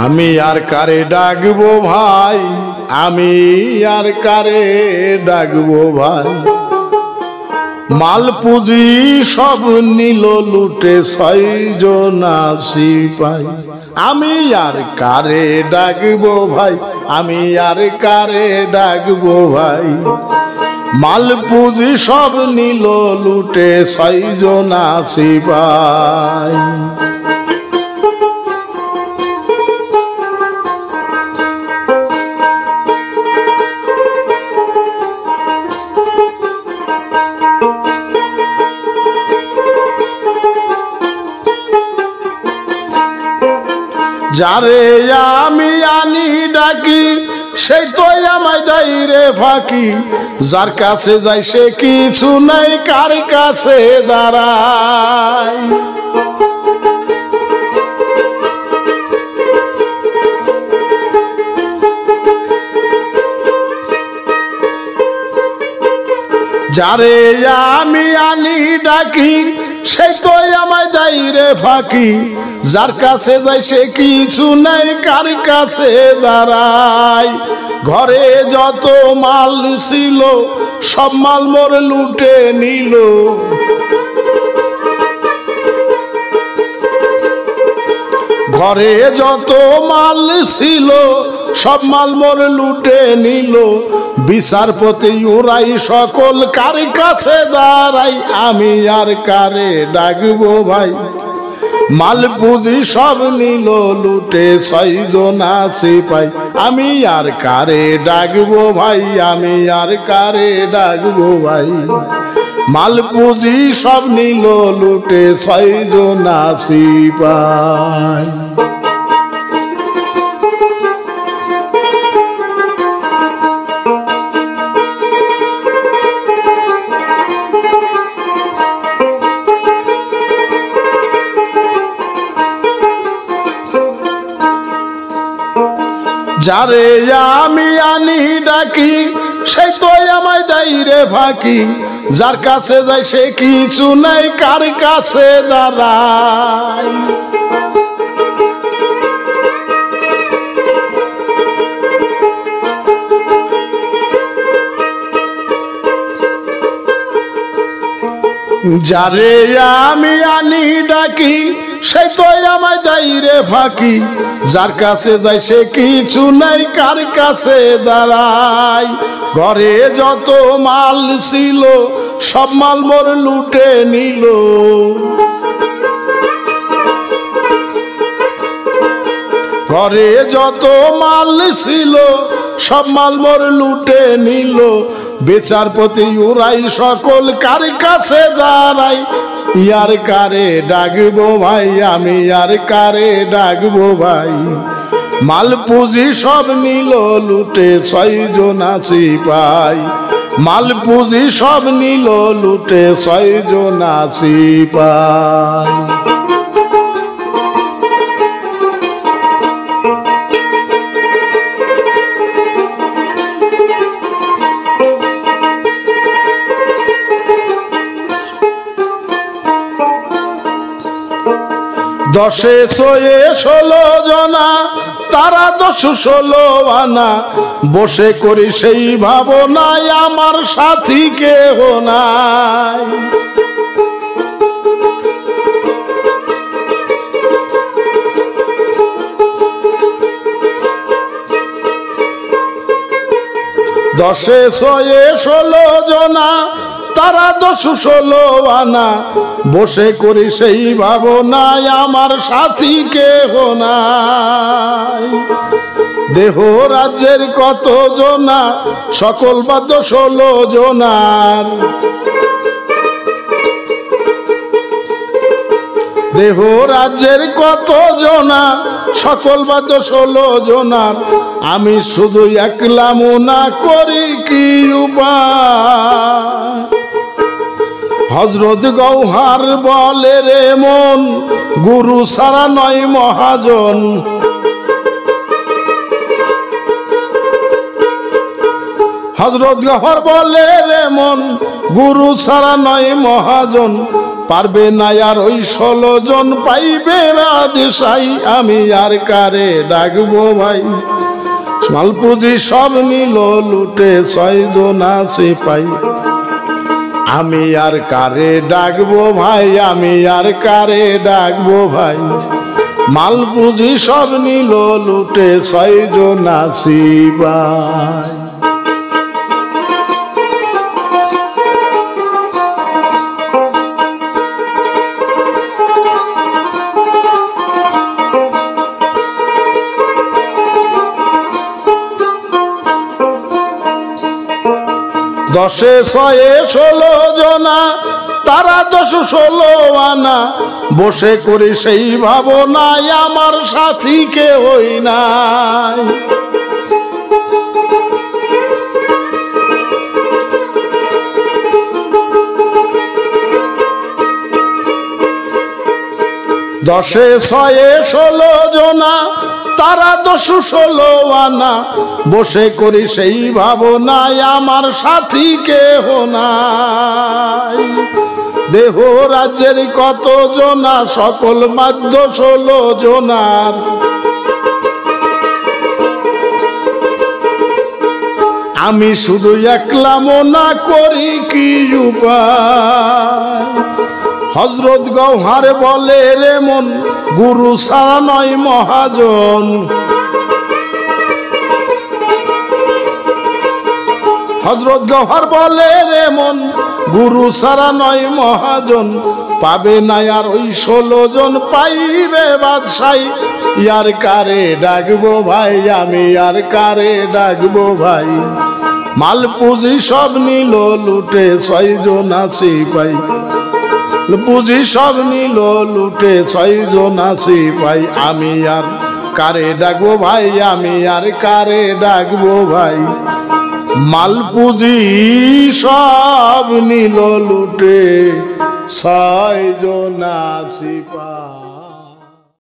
আমি আর কারে ডাকবো ভাই, আমি আর কারে ডাকবো ভাই, মাল পুঁজি সব নিল লুটে ছয়জনা সিপাই। আমি আর কারে ডাকবো ভাই, আমি আর কারে ডাকবো ভাই, মাল পুঁজি সব নিল লুটে ছয়জনা সিপাই। যারে আমি আনি ডাকি সেই তো আমায় যাই রে ফাঁকি, যার কাছে যাই সে কিছু নাই কার কাছে দাঁড়ায়। যারে আমি আনি ডাকি সেই তো আমায় যাই রে ফাঁকি, যার কাছে যাই সে কিছু নাই কার কাছে দাঁড়ায়। ঘরে যত মাল ছিল সব মাল মোর লুটে নিল, ঘরে যত মাল ছিল সব মাল মোর লুটে নিল। বিচারপতি ওরাই সকল কার কাছে দাঁড়াই, আমি আর কারে ডাকবো ভাই, মাল পুঁজি সব নিল লুটে ছয়জনা সিপাই। আমি আর কারে ডাকবো ভাই, আমি আর কারে ডাকবো ভাই, মাল পুঁজি সব নিল লুটে ছয়জনা সিপাই। যারে আমি আনি ডাকি সেই তো আমায় যাই রে ফাঁকি, যার কাছে যাই সে কিছু নাই কার কাছে দাঁড়ায়। যারে আমি আনি ডাকি সেই তো আমায় যাই রে ফাঁকি, যার কাছে যাই সে কিছু নাই কার কাছে দাঁড়ায়। ঘরে যত মাল ছিল সব মাল মোর লুটে নিল, ঘরে যত মাল ছিল সব মাল মোর লুটে নিল। বিচারপতি ওরাই সকল কার কাছে দাঁড়াই, ইয়ার কারে ডাকবো ভাই, আমি আর কারে ডাকবো ভাই, মাল পুঁজি সব নিল লুটে ছয়জনা সিপাই। মাল পুঁজি সব নিল লুটে ছয়জনা সিপাই। দশে ছয়ে 16 জনা, তারা 10-16 আনা, বসে করি সেই ভাবনায় আমার সাথী কেহ নাই। দশে ছয়ে 16 জনা, তারা 10-16 আনা, বসে করি সেই ভাবনায় আমার সাথী কেহ নাই। দেহ রাজ্যের কত জনা, সকল বাদ্য 16 জনার, দেহ রাজ্যের কত জনা সকল বাদ্য 16 জনার, আমি শুধু একলা মুনা করি কি উপায়। হযরত গৌহার বলে রে মন, গুরু ছাড়া নয় মহাজন। হযরত গৌহার বলে রে মন, গুরু ছাড়া নয় মহাজন। পারবে না আর ওই 16 জন পাইবে রাজশাহী আমি আর কারে ডাকবো ভাই মাল পুঁজি সব নিল লুটে 6 জন আছে পাই আমি আর কারে ডাকবো ভাই আমি আর কারে ডাকবো ভাই মাল পুঁজি সব নিল লুটে 6 জন আছে ভাই দশে 6 16 জনা তারা 10 16 আনা বসে করি সেই ভাবনায় আমার সাথী কেহই নাই দশে 6 16 জনা তারা 10 16 আনা বসে করি সেই ভাবনায় আমার সাথী কেহ নাই দেহ রাজ্যের কত জনা সকল মাধ্য 16 জনার আমি শুধু একলা মনা করি কি উপায় হযরত গওহার বলে রে মন গুরু ছাড়া নয় মহাজন হযরত গওহার বলে রে মন গুরু ছাড়া নয় মহাজন পাবে না আর ওই 16 জন পাইবে বাদশাহী ইয়ার কারে ডাকবো ভাই আমি আর কারে ডাকবো ভাই মাল পুঁজি সব নিল লুটে 6 জন আছে পাই পুঁজি সব নিল লুটে 6 জন আছে পাই আমি আর কারে ডাকবো ভাই আমি আর কারে ডাকবো ভাই মাল পুঁজি সব নিল লুটে 6 জন আছে পাই।